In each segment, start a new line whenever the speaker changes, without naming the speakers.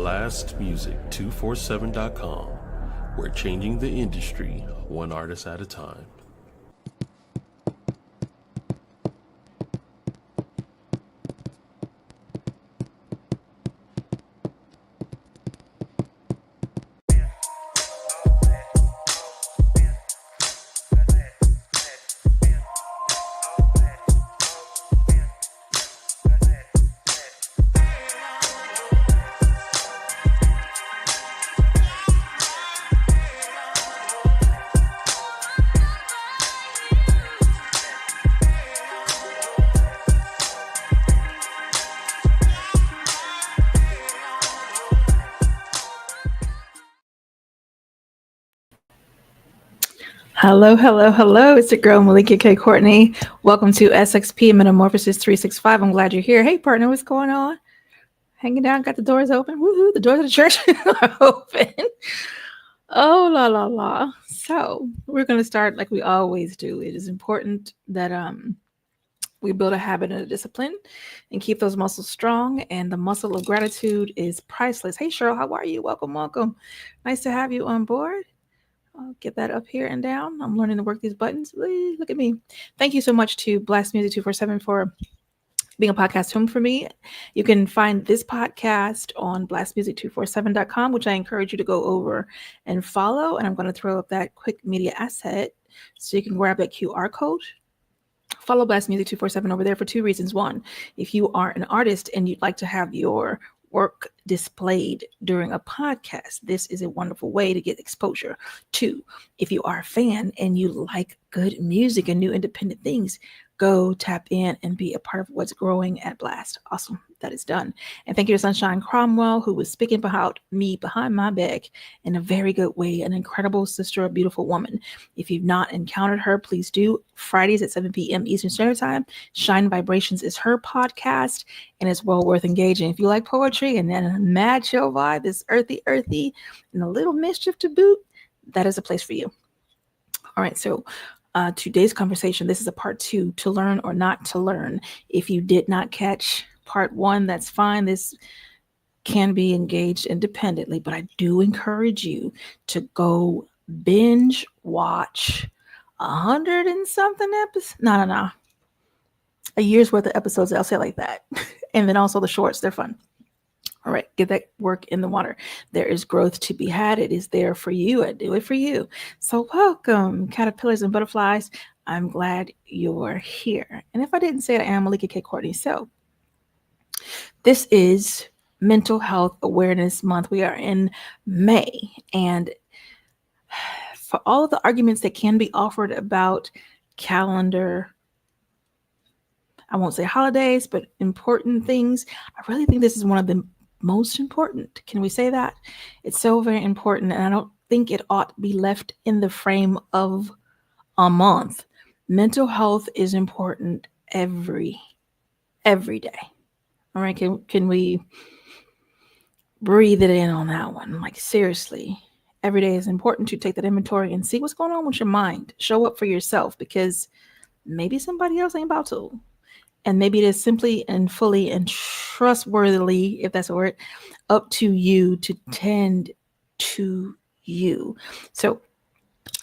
BLASTMUSIC247.com. We're changing the industry one artist at a time.
Hello. It's your girl, Melikia K, Courtney. Welcome to SXP MetaMorphosis 365. I'm glad you're here. Hey, partner, what's going on? Hanging down, got the doors open. Woohoo, the doors of the church are open. Oh, la. So we're going to start like we always do. It is important that we build a habit and a discipline and keep those muscles strong. And the muscle of gratitude is priceless. Hey, Cheryl, how are you? Welcome. Nice to have you on board. I'll get that up here and down. I'm learning to work these buttons. Look at me. Thank you so much to BLAST MUSIC247 for being a podcast home for me. You can find this podcast on BLASTMUSIC247.com, which I encourage you to go over and follow. And I'm going to throw up that quick media asset so you can grab that QR code. Follow BLAST MUSIC247 over there for two reasons. One, if you are an artist and you'd like to have your work displayed during a podcast, this is a wonderful way to get exposure. Two, if you are a fan and you like good music and new independent things, go tap in and be a part of what's growing at BLAST. Awesome. That is done. And thank you to Sunshine Cromwell, who was speaking about me behind my back in a very good way. An incredible sister, a beautiful woman. If you've not encountered her, please do. Fridays at 7 p.m. Eastern Standard Time. Shine Vibrations is her podcast, and it's well worth engaging. If you like poetry and then a mad chill vibe is earthy, and a little mischief to boot, that is a place for you. All right, so today's conversation, this is a part 2, to learn or not to learn. If you did not catch part 1, that's fine. This can be engaged independently, but I do encourage you to go binge watch 100 and something episodes. No. A year's worth of episodes, I'll say it like that. And then also the shorts, they're fun. All right, get that work in the water. There is growth to be had. It is there for you. I do it for you. So welcome, caterpillars and butterflies. I'm glad you're here. And if I didn't say it, I am Melikia K. Courtney. So this is Mental Health Awareness Month. We are in May. And for all of the arguments that can be offered about calendar, I won't say holidays, but important things, I really think this is one of the most important. Can we say that? It's so very important, and I don't think it ought to be left in the frame of a month. Mental health is important every day. All right, can we breathe it in on that one? Like, seriously, every day is important to take that inventory and see what's going on with your mind. Show up for yourself, because maybe somebody else ain't about to. And maybe it is simply and fully and trustworthily, if that's a word, up to you to tend to you. So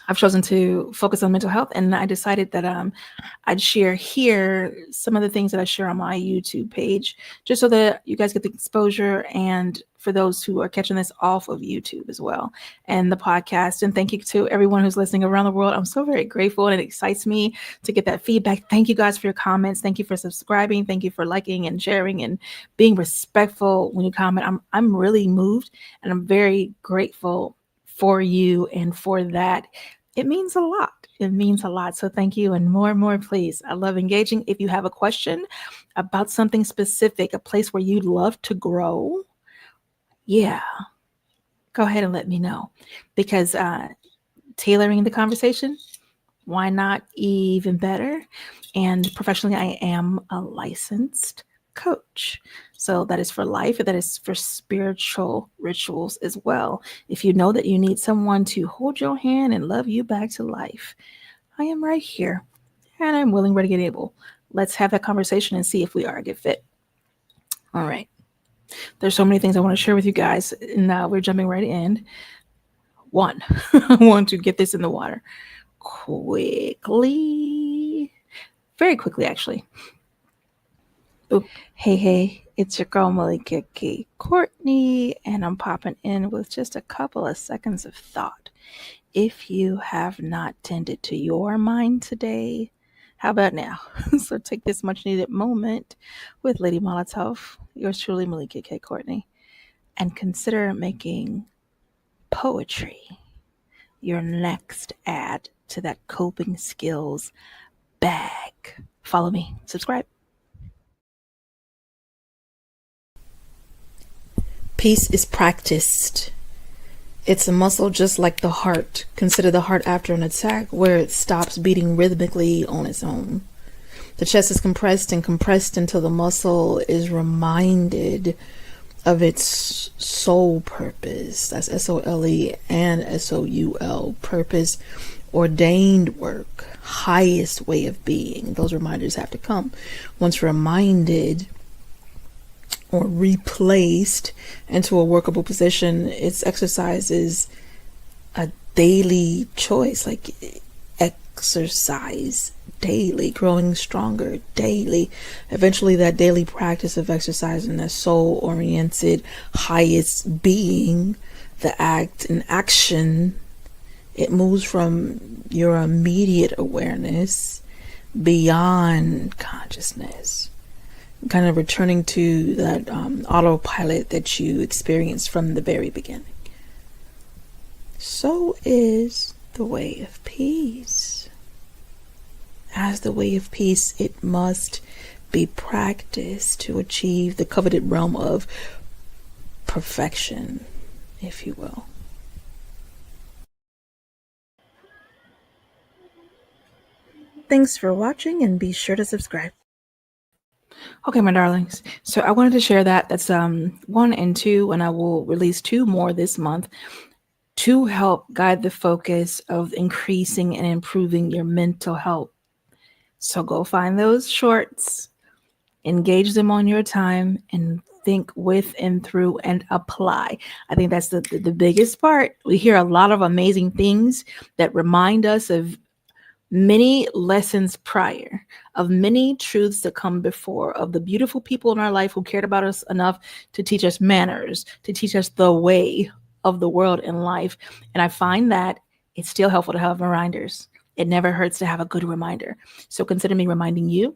I've chosen to focus on mental health, and I decided that I'd share here some of the things that I share on my YouTube page, just so that you guys get the exposure, and for those who are catching this off of YouTube as well, and the podcast. And thank you to everyone who's listening around the world. I'm so very grateful, and it excites me to get that feedback. Thank you guys for your comments. Thank you for subscribing. Thank you for liking and sharing and being respectful when you comment. I'm really moved, and I'm very grateful for you and for that. It means a lot. So thank you. And more, please. I love engaging. If you have a question about something specific, a place where you'd love to grow, go ahead and let me know, because tailoring the conversation, why not? Even better. And professionally, I am a licensed coach. So that is for life, that is for spiritual rituals as well. If you know that you need someone to hold your hand and love you back to life, I am right here, and I'm willing, ready, and able. Let's have that conversation and see if we are a good fit. All right. There's so many things I want to share with you guys. And we're jumping right in. One, I want to get this in the water quickly. Very quickly, actually. Ooh. Hey, it's your girl Melikia K, Courtney, and I'm popping in with just a couple of seconds of thought. If you have not tended to your mind today, how about now? So take this much needed moment with Lady Molotov, yours truly, Melikia K, Courtney, and consider making poetry your next add to that coping skills bag. Follow me, subscribe. Peace is practiced. It's a muscle just like the heart. Consider the heart after an attack where it stops beating rhythmically on its own. The chest is compressed until the muscle is reminded of its soul purpose. That's SOLE and SOUL, purpose, ordained work, highest way of being. Those reminders have to come. Once reminded or replaced into a workable position, its exercise is a daily choice, like exercise daily, growing stronger daily. Eventually that daily practice of exercising that soul oriented highest being, the act and action, it moves from your immediate awareness beyond consciousness, kind of returning to that autopilot that you experienced from the very beginning. So is the way of peace. As the way of peace, it must be practiced to achieve the coveted realm of perfection, if you will. Thanks for watching, and be sure to subscribe. Okay, my darlings. So I wanted to share that. That's 1 and 2, and I will release 2 more this month to help guide the focus of increasing and improving your mental health. So go find those shorts, engage them on your time, and think with and through and apply. I think that's the biggest part. We hear a lot of amazing things that remind us of many lessons prior, of many truths that come before, of the beautiful people in our life who cared about us enough to teach us manners, to teach us the way of the world and life. And I find that it's still helpful to have reminders. It never hurts to have a good reminder. So consider me reminding you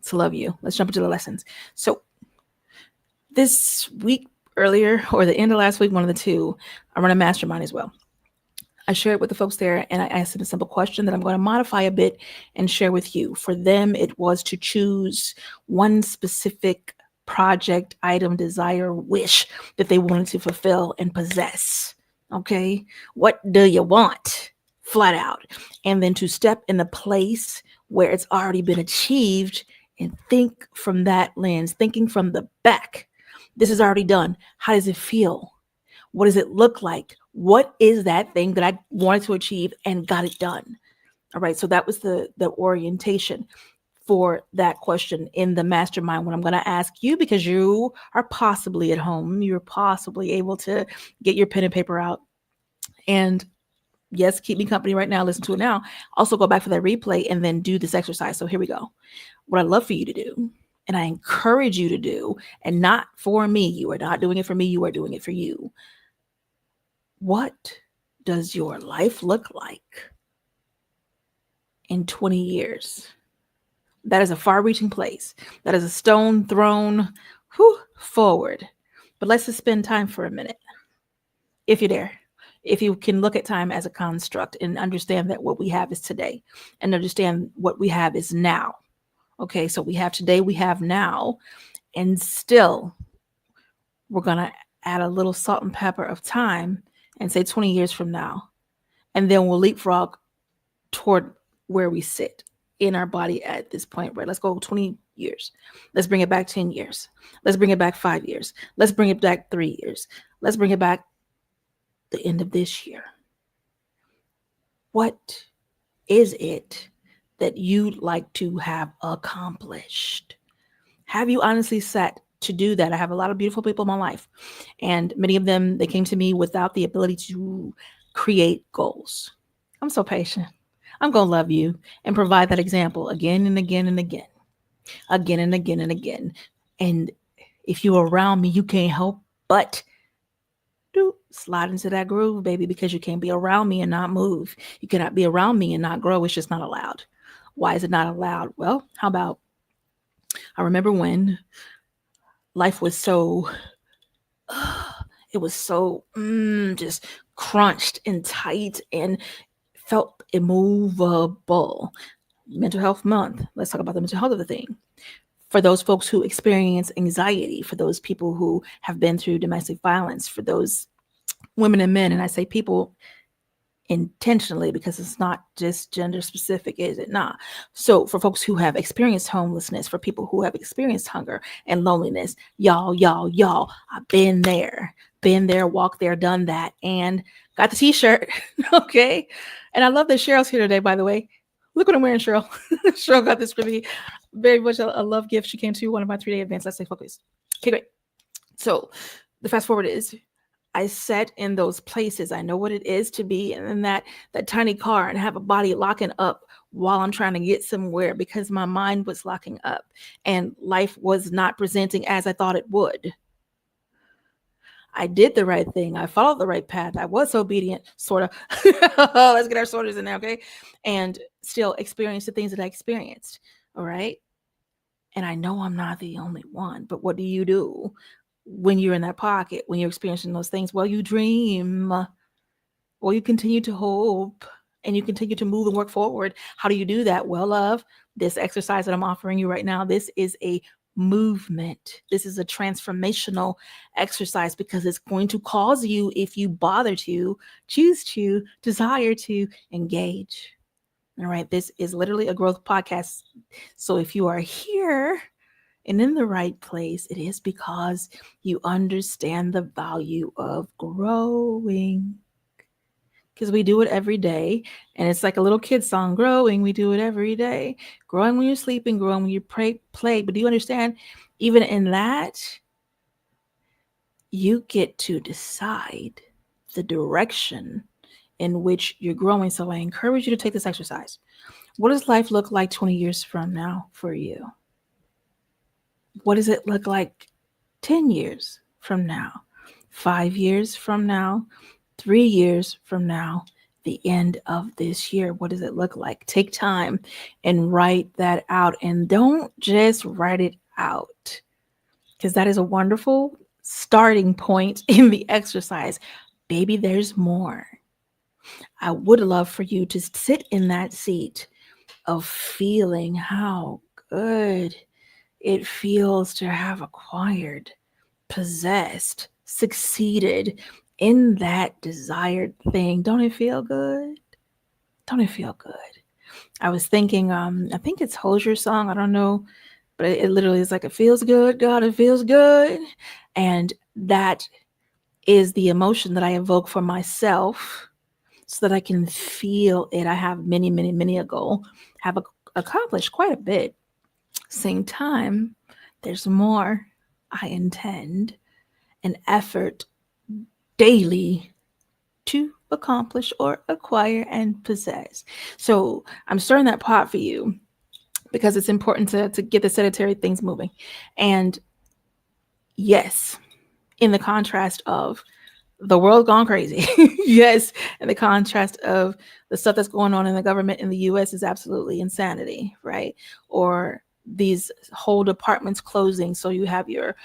to love you. Let's jump into the lessons. So this week earlier, or the end of last week, one of the two, I run a mastermind as well. I shared with the folks there, and I asked them a simple question that I'm going to modify a bit and share with you. For them, it was to choose one specific project, item, desire, wish that they wanted to fulfill and possess. Okay? What do you want? Flat out. And then to step in the place where it's already been achieved and think from that lens, thinking from the back. This is already done. How does it feel? What does it look like? What is that thing that I wanted to achieve and got it done? All right. So that was the orientation for that question in the mastermind. What I'm going to ask you, because you are possibly at home, you're possibly able to get your pen and paper out. And yes, keep me company right now. Listen to it now. Also go back for that replay and then do this exercise. So here we go. What I'd love for you to do, and I encourage you to do, and not for me. You are not doing it for me. You are doing it for you. What does your life look like in 20 years? That is a far-reaching place. That is a stone thrown forward. But let's just spend time for a minute. If you're there, if you can look at time as a construct and understand that what we have is today, and understand what we have is now. Okay, so we have today, we have now, and still we're going to add a little salt and pepper of time and say 20 years from now. And then we'll leapfrog toward where we sit in our body at this point, right? Let's go 20 years. Let's bring it back 10 years. Let's bring it back 5 years. Let's bring it back 3 years. Let's bring it back the end of this year. What is it that you'd like to have accomplished? Have you honestly sat to do that. I have a lot of beautiful people in my life, and many of them, they came to me without the ability to create goals. I'm so patient. I'm going to love you and provide that example again and again and again, again and again and again. And if you're around me, you can't help but slide into that groove, baby, because you can't be around me and not move. You cannot be around me and not grow. It's just not allowed. Why is it not allowed? Well, how about, I remember when life was so, it was so just crunched and tight and felt immovable. Mental Health Month. Let's talk about the mental health of the thing. For those folks who experience anxiety, for those people who have been through domestic violence, for those women and men, and I say people intentionally because it's not just gender specific, is it not? So for folks who have experienced homelessness, for people who have experienced hunger and loneliness, y'all, I've been there, walked there, done that, and got the t-shirt. Okay. And I love that Cheryl's here today, by the way. Look what I'm wearing, Cheryl. Cheryl got this for me. Very much a love gift. She came to one of my 3-day events. Let's say focus. Okay, great. So the fast forward is, I sat in those places. I know what it is to be in that tiny car and have a body locking up while I'm trying to get somewhere because my mind was locking up and life was not presenting as I thought it would. I did the right thing. I followed the right path. I was obedient, sort of. Let's get our sorters in there, okay? And still experience the things that I experienced, all right? And I know I'm not the only one, but what do you do when you're in that pocket, when you're experiencing those things? Well, you dream, well, you continue to hope, and you continue to move and work forward. How do you do that? Well, love, this exercise that I'm offering you right now, this is a movement. This is a transformational exercise because it's going to cause you, if you bother to, choose to, desire to engage. All right. This is literally a growth podcast. So if you are here and in the right place, it is because you understand the value of growing. Because we do it every day. And it's like a little kid song, growing. We do it every day. Growing when you're sleeping, growing when you play. But do you understand, even in that, you get to decide the direction in which you're growing. So I encourage you to take this exercise. What does life look like 20 years from now for you? What does it look like 10 years from now? 5 years from now? 3 years from now, the end of this year, what does it look like? Take time and write that out. And don't just write it out, because that is a wonderful starting point in the exercise. Baby, there's more. I would love for you to sit in that seat of feeling how good it feels to have acquired, possessed, succeeded in that desired thing. Don't it feel good? Don't it feel good? I was thinking, I think it's Hosier's song. I don't know, but it literally is like, it feels good, God, it feels good. And that is the emotion that I evoke for myself so that I can feel it. I have many a goal, have accomplished quite a bit. Same time, there's more I intend an effort daily to accomplish or acquire and possess. So I'm stirring that pot for you because it's important to get the sedentary things moving. And yes, in the contrast of the world gone crazy, yes, in the contrast of the stuff that's going on in the government in the US is absolutely insanity, right? Or these whole departments closing. So you have your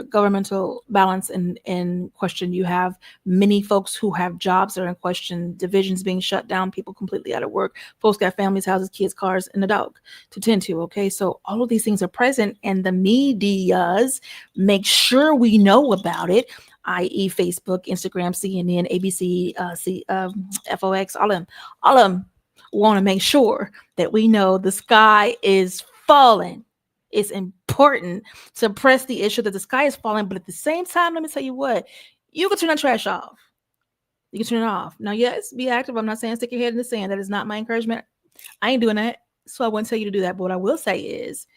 governmental balance in question. You have many folks who have jobs that are in question, divisions being shut down, people completely out of work. Folks got families, houses, kids, cars, and a dog to tend to. Okay. So all of these things are present, and the medias make sure we know about it, i.e. Facebook, Instagram, CNN, ABC, FOX, all of them want to make sure that we know the sky is falling. It's important to press the issue that the sky is falling, but at the same time, let me tell you what, you can turn that trash off. You can turn it off. Now, yes, be active. I'm not saying stick your head in the sand. That is not my encouragement. I ain't doing that. So I wouldn't tell you to do that. But what I will say is,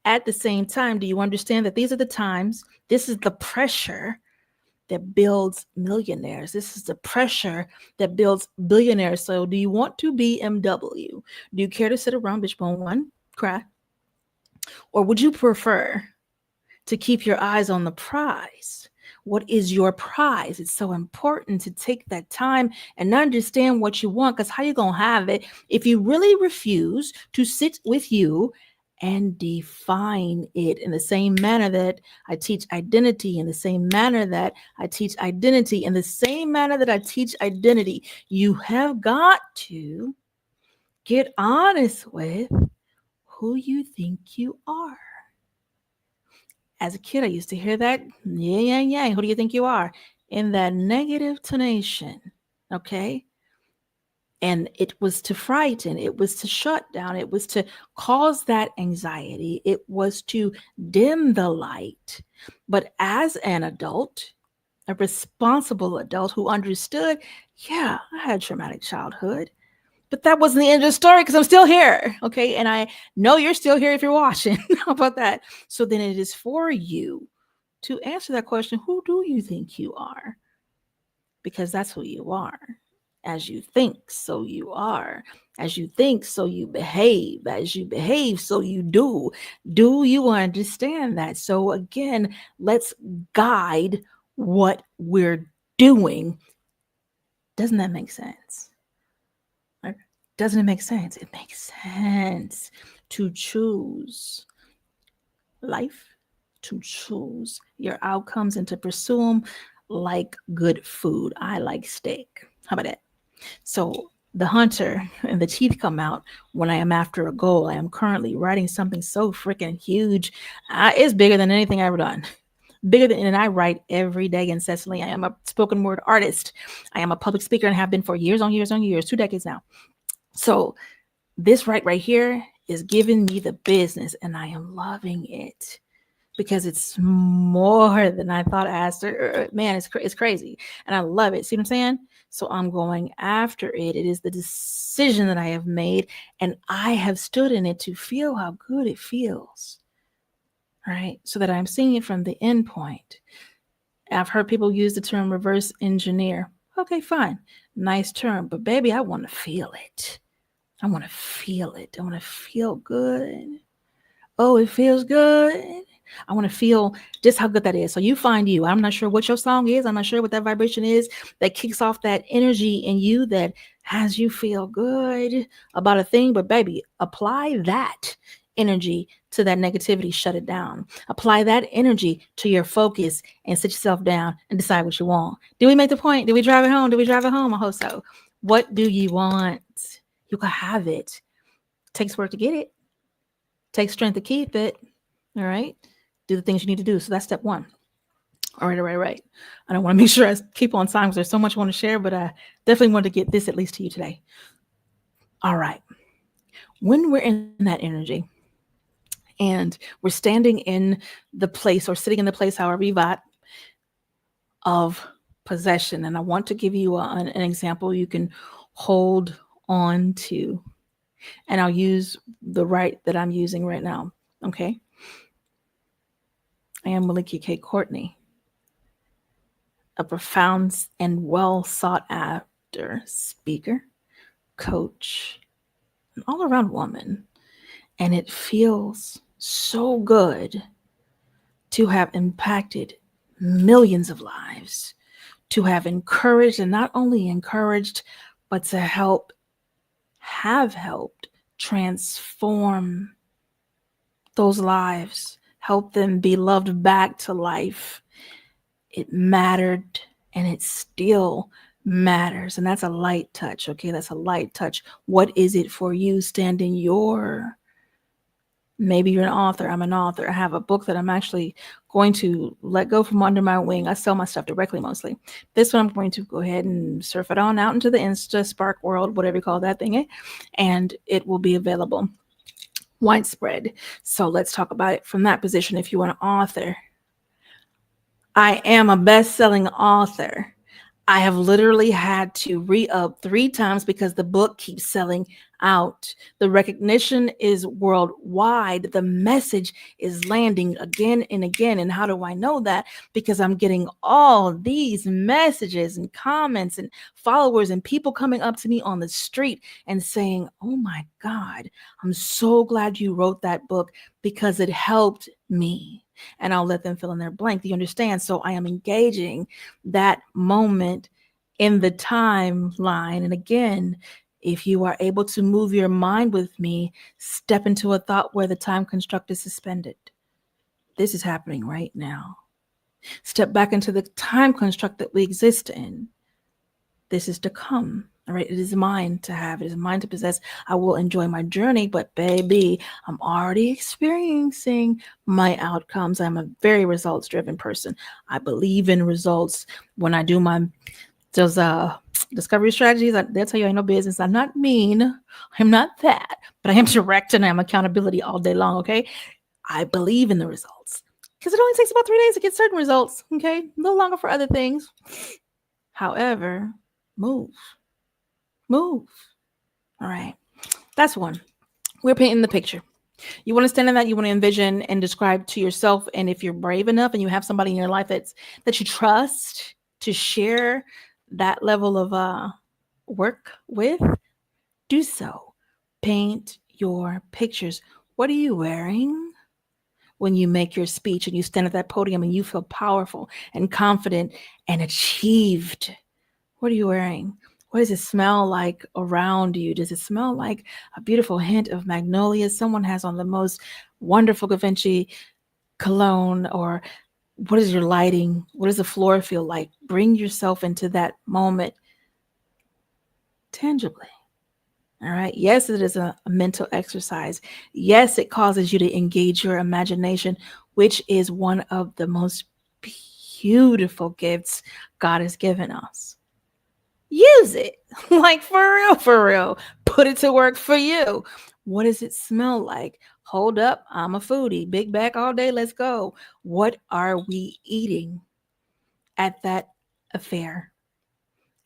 At the same time, do you understand that these are the times, this is the pressure that builds millionaires. This is the pressure that builds billionaires. So do you want to be MW? Do you care to sit around, bitch, bone one, cry? Or would you prefer to keep your eyes on the prize? What is your prize? It's so important to take that time and understand what you want, because how you going to have it if you really refuse to sit with you and define it in the same manner that I teach identity, in the same manner that I teach identity, in the same manner that I teach identity. You have got to get honest with who you think you are. As a kid, I used to hear that, yeah, who do you think you are? In that negative tonation, okay? And it was to frighten, it was to shut down, it was to cause that anxiety, it was to dim the light. But as an adult, a responsible adult who understood, yeah, I had a traumatic childhood, but that wasn't the end of the story because I'm still here, okay? And I know you're still here if you're watching. How about that? So then it is for you to answer that question, who do you think you are? Because that's who you are. As you think, so you are. As you think, so you behave. As you behave, so you do. Do you understand that? So again, let's guide what we're doing. Doesn't that make sense? Doesn't it make sense? It makes sense to choose life, to choose your outcomes, and to pursue them like good food. I like steak. How about that? So the hunter and the teeth come out when I am after a goal. I am currently writing something so freaking huge. It's bigger than anything I've ever done. Bigger than, and I write every day incessantly. I am a spoken word artist. I am a public speaker and have been for years on years on years, 2 decades now. So this right here is giving me the business, and I am loving it because it's more than I thought. Man, it's crazy, and I love it. See what I'm saying? So I'm going after it. It is the decision that I have made, and I have stood in it to feel how good it feels, right? So that I'm seeing it from the end point. I've heard people use the term reverse engineer. Okay, fine. Nice term, but baby, I want to feel it. I want to feel it. I want to feel good. Oh, it feels good. I want to feel just how good that is. So you find you. I'm not sure what your song is. I'm not sure what that vibration is that kicks off that energy in you that has you feel good about a thing. But baby, apply that energy to that negativity. Shut it down. Apply that energy to your focus and sit yourself down and decide what you want. Did we make the point? Did we drive it home? Did we drive it home? I hope so. What do you want? You can have it. Takes work to get it. Takes strength to keep it. All right. Do the things you need to do. So that's step 1. All right. I don't want to make sure I keep on time because there's so much I want to share, but I definitely want to get this at least to you today. All right. When we're in that energy and we're standing in the place or sitting in the place, however you got, of possession, and I want to give you an example you can hold on to. And I'll use the right that I'm using right now. Okay. I am Melikia K. Courtney, a profound and well sought after speaker, coach, an all around woman. And it feels so good to have impacted millions of lives, to have encouraged, and not only encouraged, but to have helped transform those lives, help them be loved back to life. It mattered, and it still matters. And that's a light touch. Okay, that's a light touch. What is it for you? Stand in your, maybe you're an author. I'm an author. I have a book that I'm actually going to let go from under my wing. I sell my stuff directly mostly. This one I'm going to go ahead and surf it on out into the Insta Spark world, whatever you call that thing, and it will be available widespread. So let's talk about it from that position. If you want an author, I am a best-selling author. I have literally had to re-up 3 times because the book keeps selling out. The recognition is worldwide. The message is landing again and again. And how do I know that? Because I'm getting all these messages and comments and followers and people coming up to me on the street and saying, "Oh my God, I'm so glad you wrote that book because it helped me." And I'll let them fill in their blank. Do you understand? So I am engaging that moment in the timeline. And again, if you are able to move your mind with me, step into a thought where the time construct is suspended. This is happening right now. Step back into the time construct that we exist in. This is to come. All right, it is mine to have. It is mine to possess. I will enjoy my journey, but baby, I'm already experiencing my outcomes. I'm a very results-driven person. I believe in results. When I do those discovery strategies, they'll tell you I know business. I'm not mean. I'm not that, but I am direct and I'm accountability all day long. Okay, I believe in the results because it only takes about 3 days to get certain results. Okay, a little longer for other things. However, move. All right. That's one. We're painting the picture. You want to stand in that, you want to envision and describe to yourself. And if you're brave enough and you have somebody in your life that you trust to share that level of work with, do so. Paint your pictures. What are you wearing when you make your speech and you stand at that podium and you feel powerful and confident and achieved? What are you wearing? What does it smell like around you? Does it smell like a beautiful hint of magnolia? Someone has on the most wonderful Givenchy cologne, or what is your lighting? What does the floor feel like? Bring yourself into that moment tangibly. All right. Yes, it is a mental exercise. Yes, it causes you to engage your imagination, which is one of the most beautiful gifts God has given us. Use it. Like for real. Put it to work for you. What does it smell like? Hold up. I'm a foodie. Big back all day. Let's go. What are we eating at that affair?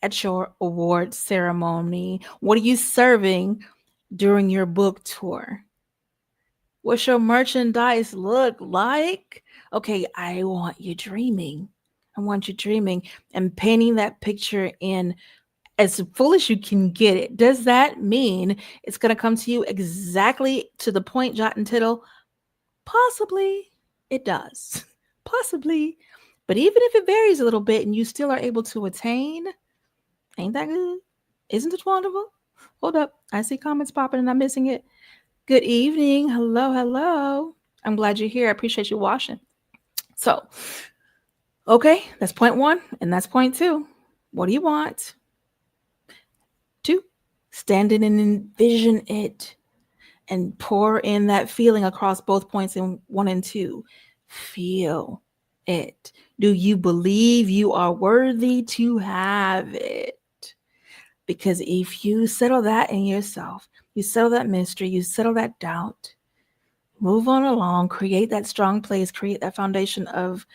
At your award ceremony? What are you serving during your book tour? What's your merchandise look like? Okay, I want you dreaming. I want you dreaming and painting that picture in as full as you can get it. Does that mean it's going to come to you exactly to the point, jot and tittle? Possibly it does. Possibly. But even if it varies a little bit and you still are able to attain, ain't that good? Isn't it wonderful? Hold up. I see comments popping and I'm missing it. Good evening. Hello. I'm glad you're here. I appreciate you watching. So, okay, that's point 1 and that's point 2. What do you want? 2, stand in and envision it and pour in that feeling across both points in 1 and 2. Feel it. Do you believe you are worthy to have it? Because if you settle that in yourself, you settle that mystery, you settle that doubt, move on along, create that strong place, create that foundation of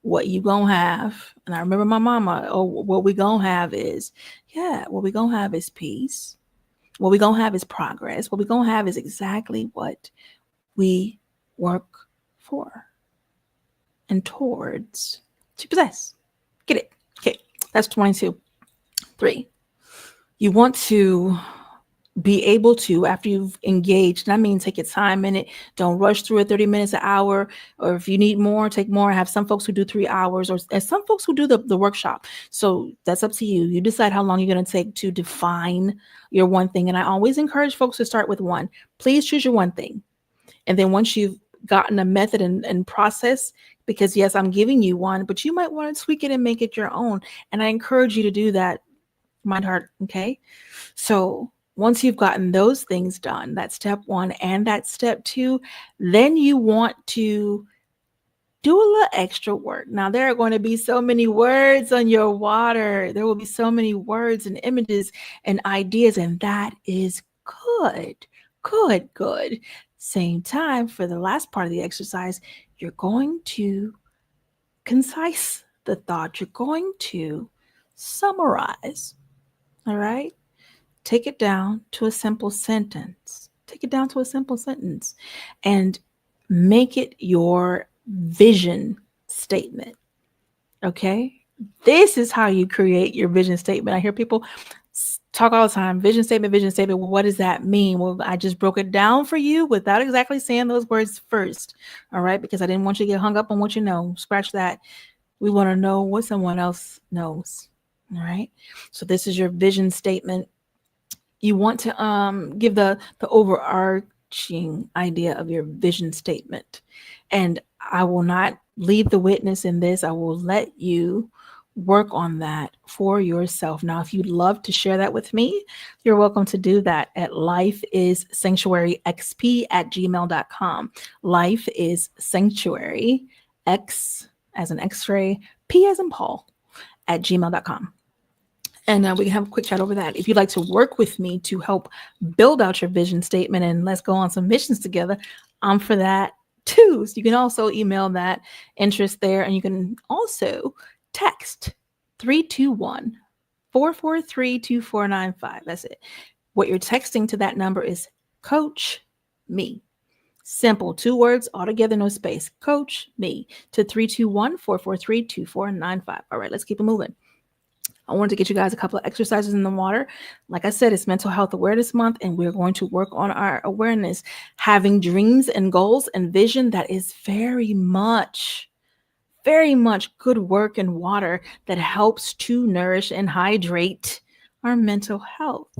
what you gonna have. And I remember my mama, what we gonna have is, what we gonna have is peace. What we gonna have is progress. What we gonna have is exactly what we work for and towards to possess. Get it? Okay, that's 22. 3. You want to be able to, after you've engaged, and I mean take your time in it, don't rush through it 30 minutes, an hour, or if you need more, take more. I have some folks who do 3 hours, or some folks who do the workshop. So that's up to you. You decide how long you're going to take to define your one thing. And I always encourage folks to start with 1. Please choose your one thing. And then once you've gotten a method and process, because yes, I'm giving you one, but you might want to tweak it and make it your own. And I encourage you to do that, mind, heart. Okay. So once you've gotten those things done, that's step 1 and that's step 2, then you want to do a little extra work. Now, there are going to be so many words on your water. There will be so many words and images and ideas, and that is good. Same time, for the last part of the exercise, you're going to concise the thought. You're going to summarize. All right. Take it down to a simple sentence. Take it down to a simple sentence and make it your vision statement. Okay. This is how you create your vision statement. I hear people talk all the time, vision statement, vision statement. Well, what does that mean? Well, I just broke it down for you without exactly saying those words first. All right. Because I didn't want you to get hung up on what you know. Scratch that. We want to know what someone else knows. All right. So this is your vision statement. You want to give the overarching idea of your vision statement. And I will not lead the witness in this. I will let you work on that for yourself. Now, if you'd love to share that with me, you're welcome to do that at lifeissanctuaryxp@gmail.com. Life is sanctuary, X as an X-ray, P as in Paul, @gmail.com. And we can have a quick chat over that. If you'd like to work with me to help build out your vision statement and let's go on some missions together, I'm for that too. So you can also email that interest there. And you can also text 321-443-2495. That's it. What you're texting to that number is Coach Me. Simple, 2 words all together, no space. Coach Me to 321-443-2495. All right, let's keep it moving. I wanted to get you guys a couple of exercises in the water. Like I said, it's Mental Health Awareness Month, and we're going to work on our awareness. Having dreams and goals and vision, that is very much good work in water that helps to nourish and hydrate our mental health.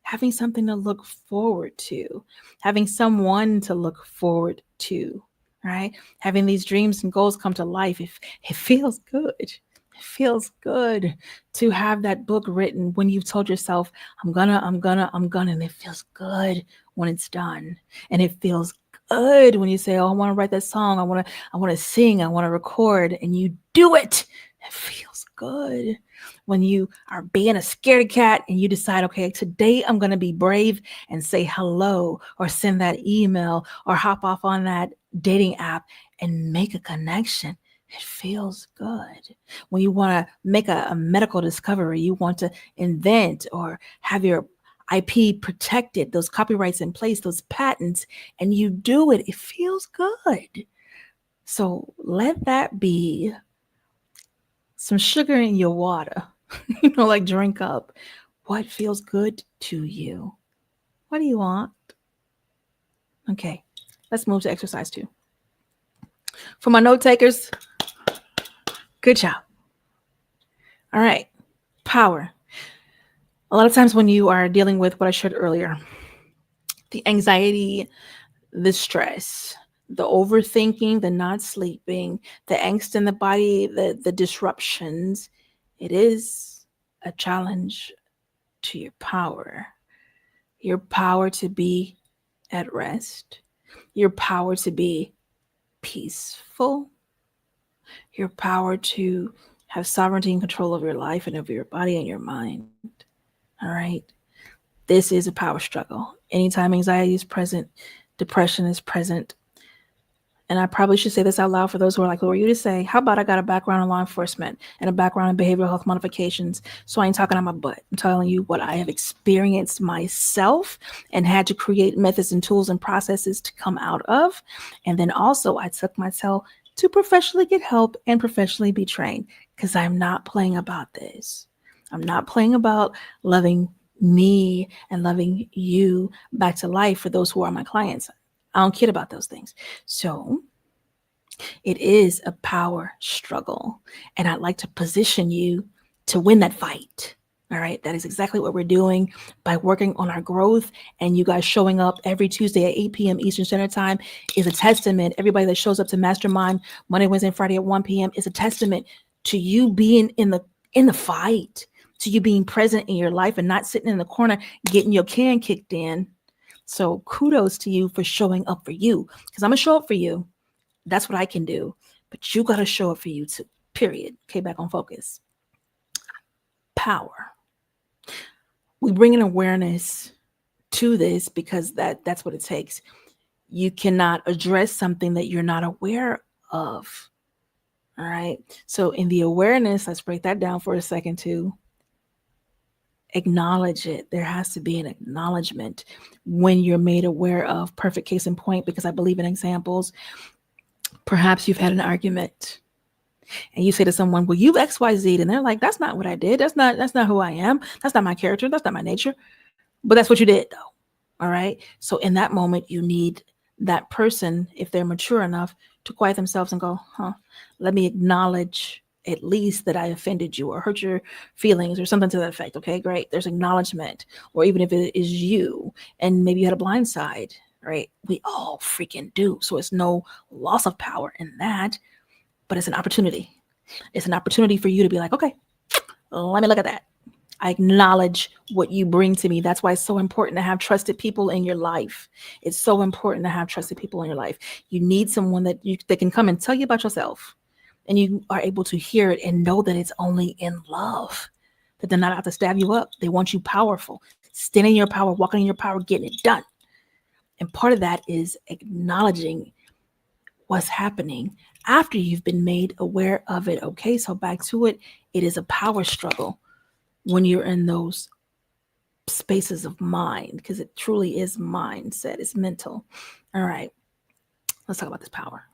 Having something to look forward to, having someone to look forward to, right? Having these dreams and goals come to life, it feels good. It feels good to have that book written when you've told yourself, I'm gonna, and it feels good when it's done. And it feels good when you say, oh, I want to write that song. I want to sing. I want to record, and you do it. It feels good when you are being a scaredy cat and you decide, okay, today I'm going to be brave and say hello or send that email or hop off on that dating app and make a connection. It feels good. When you want to make a medical discovery, you want to invent or have your IP protected, those copyrights in place, those patents, and you do it, it feels good. So let that be some sugar in your water, like drink up what feels good to you. What do you want? Okay, let's move to exercise 2. For my note takers, good job. All right, power. A lot of times when you are dealing with what I shared earlier, the anxiety, the stress, the overthinking, the not sleeping, the angst in the body, the disruptions, it is a challenge to your power to be at rest, your power to be peaceful, your power to have sovereignty and control over your life and over your body and your mind. All right. This is a power struggle. Anytime anxiety is present, depression is present. And I probably should say this out loud for those who are like, who are you to say? How about I got a background in law enforcement and a background in behavioral health modifications? So I ain't talking on my butt. I'm telling you what I have experienced myself and had to create methods and tools and processes to come out of. And then also I took myself to professionally get help and professionally be trained, because I'm not playing about this. I'm not playing about loving me and loving you back to life for those who are my clients. I don't kid about those things. So it is a power struggle. And I'd like to position you to win that fight. All right. That is exactly what we're doing by working on our growth. And you guys showing up every Tuesday at 8 p.m. Eastern Standard Time is a testament. Everybody that shows up to Mastermind Monday, Wednesday, and Friday at 1 p.m. is a testament to you being in the fight, to you being present in your life and not sitting in the corner getting your can kicked in. So kudos to you for showing up for you, because I'm going to show up for you. That's what I can do. But you got to show up for you too, period. Okay, back on focus. Power. We bring an awareness to this because that's what it takes. You cannot address something that you're not aware of. All right. So in the awareness, let's break that down for a second too. Acknowledge it. There has to be an acknowledgement when you're made aware of. Perfect case in point, because I believe in examples. Perhaps you've had an argument and you say to someone, well, you've XYZ'd, and they're like, that's not what I did. That's not who I am. That's not my character. That's not my nature. But that's what you did though. All right. So in that moment, you need that person, if they're mature enough, to quiet themselves and go, let me acknowledge at least that I offended you or hurt your feelings or something to that effect. Okay, great. There's acknowledgement. Or even if it is you and maybe you had a blind side, right? We all freaking do. So it's no loss of power in that, but it's an opportunity. It's an opportunity for you to be like, okay, let me look at that. I acknowledge what you bring to me. That's why it's so important to have trusted people in your life. It's so important to have trusted people in your life. You need someone that can come and tell you about yourself, and you are able to hear it and know that it's only in love, that they're not out to stab you up. They want you powerful, standing in your power, walking in your power, getting it done. And part of that is acknowledging what's happening after you've been made aware of it. Okay, so back to it. It is a power struggle when you're in those spaces of mind, because it truly is mindset. It's mental. All right, let's talk about this power.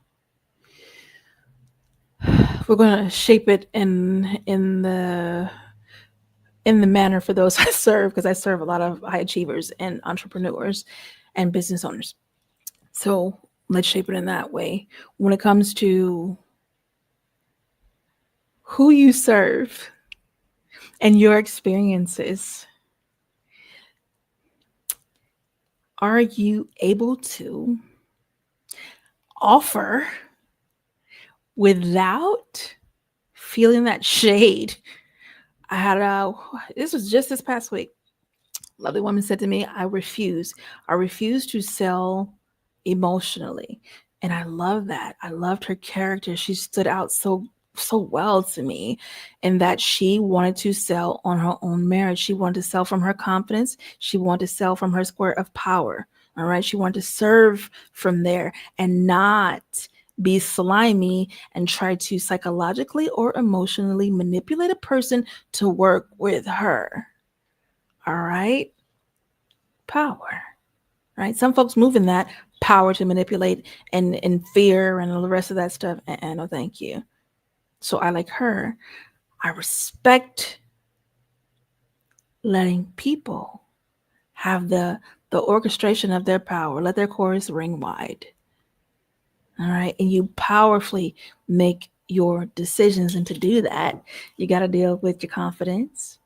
We're going to shape it in the manner for those I serve, because I serve a lot of high achievers and entrepreneurs and business owners. So let's shape it in that way. When it comes to who you serve and your experiences, are you able to offer without feeling that shade? I had this was just this past week. Lovely woman said to me, I refuse to sell emotionally. And I love that. I loved her character. She stood out so well to me, in that she wanted to sell on her own merit. She wanted to sell from her confidence. She wanted to sell from her square of power. All right. She wanted to serve from there and not be slimy and try to psychologically or emotionally manipulate a person to work with her. All right. Power. Right. Some folks move in that power to manipulate and fear and all the rest of that stuff. And no, thank you. So I, like her, I respect letting people have the orchestration of their power. Let their chorus ring wide. All right. And you powerfully make your decisions. And to do that, you got to deal with your confidence.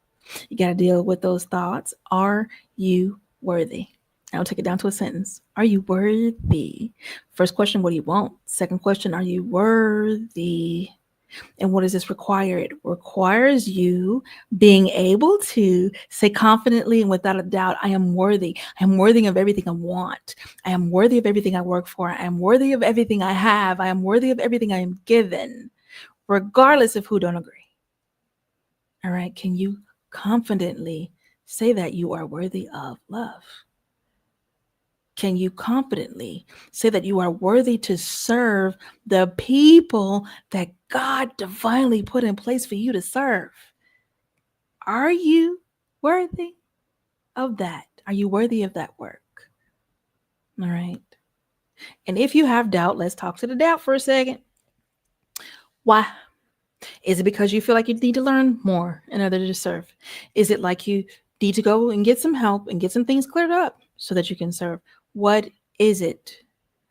You got to deal with those thoughts. Are you worthy? I'll take it down to a sentence. Are you worthy? First question, what do you want? Second question, are you worthy? And what does this require? It requires you being able to say confidently and without a doubt, I am worthy. I am worthy of everything I want. I am worthy of everything I work for. I am worthy of everything I have. I am worthy of everything I am given, regardless of who don't agree. All right. Can you confidently say that you are worthy of love? Can you confidently say that you are worthy to serve the people that God divinely put in place for you to serve? Are you worthy of that? Are you worthy of that work? All right. And if you have doubt, let's talk to the doubt for a second. Why? Is it because you feel like you need to learn more in order to serve? Is it like you need to go and get some help and get some things cleared up so that you can serve? What is it?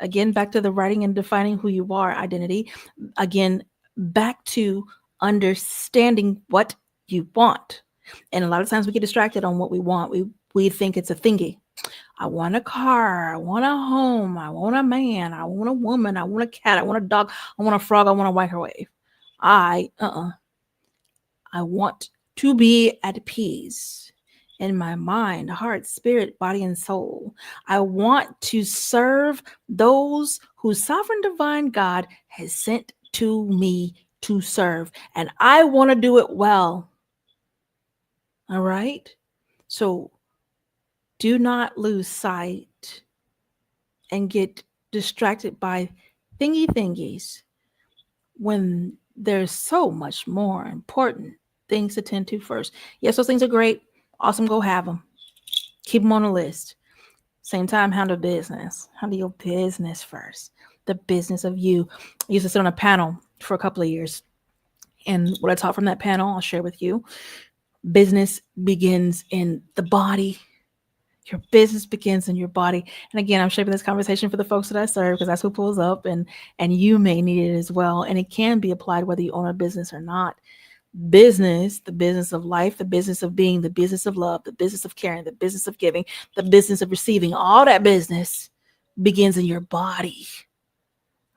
Again, back to the writing and defining who you are, identity. Again, back to understanding what you want. And a lot of times we get distracted on what we want. We think it's a thingy. I want a car. I want a home. I want a man. I want a woman. I want a cat. I want a dog. I want a frog. I want a microwave. I want to be at peace in my mind, heart, spirit, body, and soul. I want to serve those who sovereign divine God has sent to me to serve. And I want to do it well. All right. So do not lose sight and get distracted by thingies when there's so much more important things to tend to first. Yes, those things are great. Awesome. Go have them. Keep them on the list. Same time, handle business. Handle your business first. The business of you. I used to sit on a panel for a couple of years. And what I taught from that panel, I'll share with you. Business begins in the body. Your business begins in your body. And again, I'm shaping this conversation for the folks that I serve because that's who pulls up, and you may need it as well. And it can be applied whether you own a business or not. Business, the business of life, the business of being, the business of love, the business of caring, the business of giving, the business of receiving, all that business begins in your body.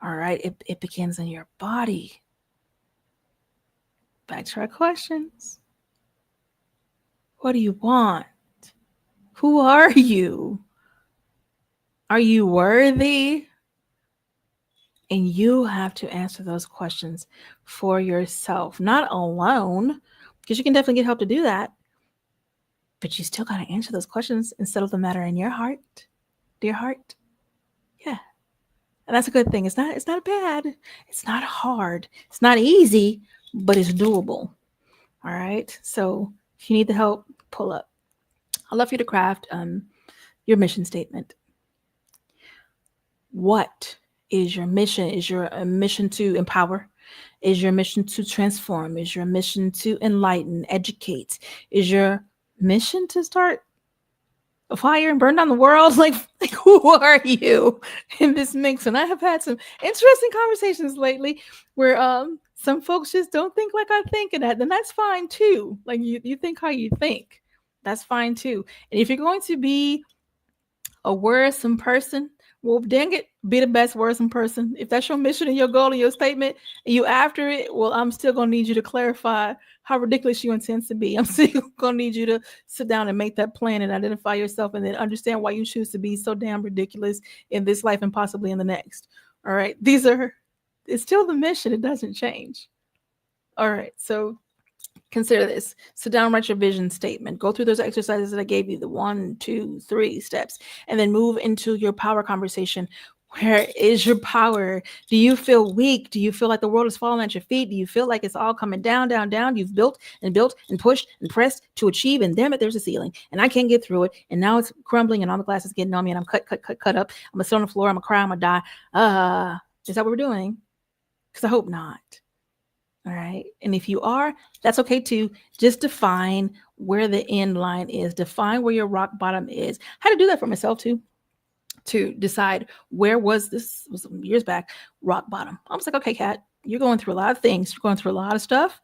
All right. It begins in your body. Back to our questions. What do you want? Who are you? Are you worthy? And you have to answer those questions for yourself, not alone, because you can definitely get help to do that. But you still got to answer those questions and settle the matter in your heart, dear heart. Yeah. And that's a good thing. It's not bad. It's not hard. It's not easy, but it's doable. All right. So if you need the help, pull up. I'd love for you to craft your mission statement. What is your mission? Is your mission to empower? Is your mission to transform? Is your mission to enlighten, educate? Is your mission to start a fire and burn down the world? Like who are you in this mix? And I have had some interesting conversations lately where some folks just don't think like I think, and that's fine too. Like you think how you think. That's fine too. And if you're going to be a worrisome person, well, dang it, be the best worrisome person. If that's your mission and your goal and your statement, and you after it, well, I'm still going to need you to clarify how ridiculous you intend to be. I'm still going to need you to sit down and make that plan and identify yourself and then understand why you choose to be so damn ridiculous in this life and possibly in the next. All right. It's still the mission. It doesn't change. All right. So consider this. Sit down, write your vision statement. Go through those exercises that I gave you, the 1, 2, 3 steps, and then move into your power conversation. Where is your power? Do you feel weak? Do you feel like the world is falling at your feet? Do you feel like it's all coming down, down, down? You've built and pushed and pressed to achieve, and damn it, there's a ceiling, and I can't get through it, and now it's crumbling, and all the glass is getting on me, and I'm cut up. I'm gonna sit on the floor. I'm gonna cry. I'm gonna die. Is that what we're doing? Because I hope not. All right. And if you are, that's okay too. Just define where the end line is. Define where your rock bottom is. I had to do that for myself too, to decide where was some years back, rock bottom. I was like, okay, Kat, you're going through a lot of things. You're going through a lot of stuff.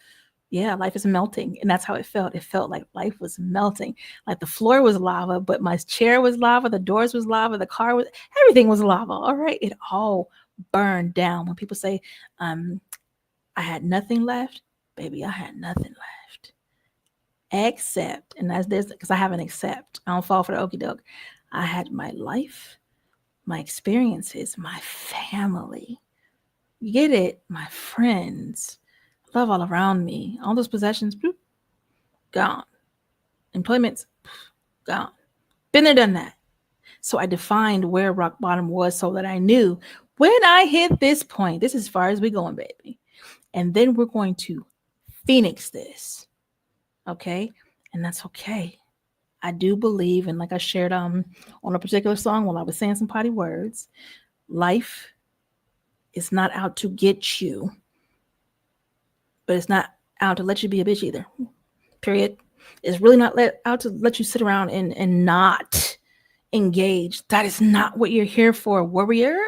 Yeah, life is melting. And that's how it felt. It felt like life was melting. Like the floor was lava, but my chair was lava. The doors was lava. The car was, everything was lava. All right. It all burned down. When people say, I had nothing left, baby, I had nothing left. Except, and that's this, because I have an except. I don't fall for the okie doke. I had my life, my experiences, my family. You get it? My friends, love all around me. All those possessions, bloop, gone. Employments, gone. Been there, done that. So I defined where rock bottom was so that I knew when I hit this point, this is as far as we going, baby. And then we're going to phoenix this. Okay. And that's okay. I do believe, and like I shared on a particular song while I was saying some potty words, life is not out to get you, but it's not out to let you be a bitch either. Period. It's really not out to let you sit around and not engage. That is not what you're here for, warrior.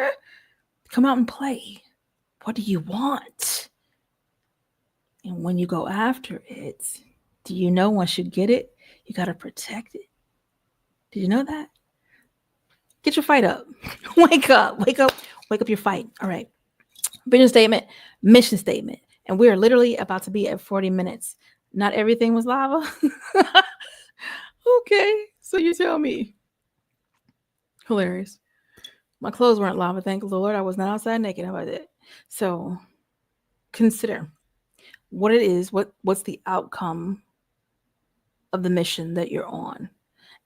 Come out and play. What do you want? And when you go after it, do you know once you get it, you got to protect it? Did you know that? Get your fight up. Wake up your fight. All right. Vision statement, mission statement. And we are literally about to be at 40 minutes. Not everything was lava. Okay. So you tell me. Hilarious. My clothes weren't lava. Thank the Lord. I was not outside naked. How about that? So consider what it is, what's the outcome of the mission that you're on,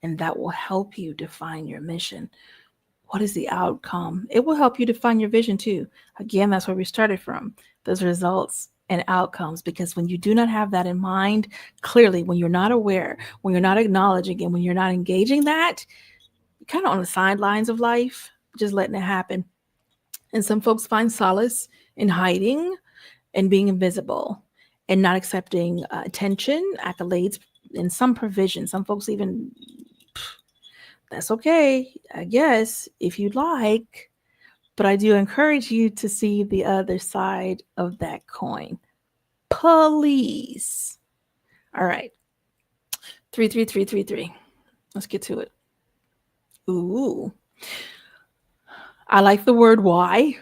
and that will help you define your mission. What is the outcome? It will help you define your vision too. Again, that's where we started from, those results and outcomes. Because when you do not have that in mind, clearly, when you're not aware, when you're not acknowledging, and when you're not engaging that, you're kind of on the sidelines of life, just letting it happen. And some folks find solace in hiding and being invisible and not accepting attention, accolades, and some provision. Some folks even, that's okay, I guess, if you'd like. But I do encourage you to see the other side of that coin. Please. All right. 33333. Let's get to it. Ooh. I like the word why.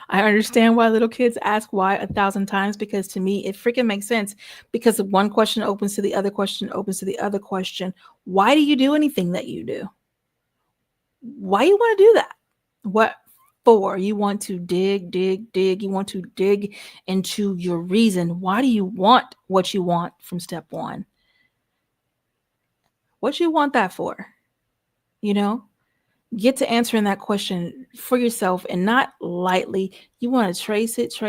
I understand why little kids ask why 1,000 times, because to me, it freaking makes sense, because one question opens to the other question, opens to the other question. Why do you do anything that you do? Why you want to do that? What for? You want to dig. You want to dig into your reason. Why do you want what you want from step one? What you want that for? You know? Get to answering that question for yourself, and not lightly. You want to trace it. You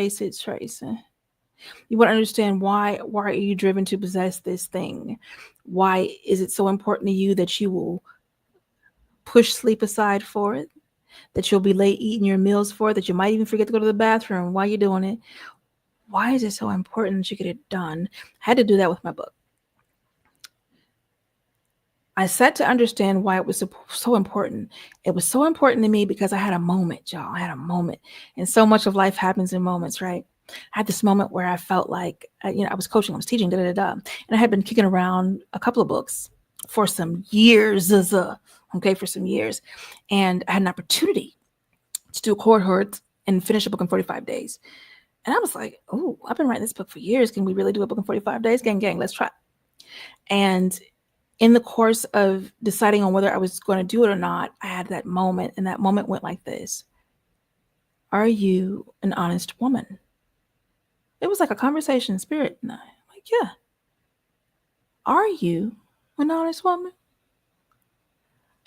want to understand why are you driven to possess this thing? Why is it so important to you that you will push sleep aside for it? That you'll be late eating your meals for it? That you might even forget to go to the bathroom while you're doing it? Why is it so important that you get it done? I had to do that with my book. I set to understand why it was so important. It was so important to me because I had a moment, y'all. I had a moment. And so much of life happens in moments, right? I had this moment where I felt like, I was coaching, I was teaching, and I had been kicking around a couple of books for some years, for some years. And I had an opportunity to do a cohort and finish a book in 45 days. And I was like, oh, I've been writing this book for years. Can we really do a book in 45 days? Gang, let's try. And in the course of deciding on whether I was going to do it or not, I had that moment, and that moment went like this. Are you an honest woman? It was like a conversation, spirit. And I'm like, yeah. Are you an honest woman?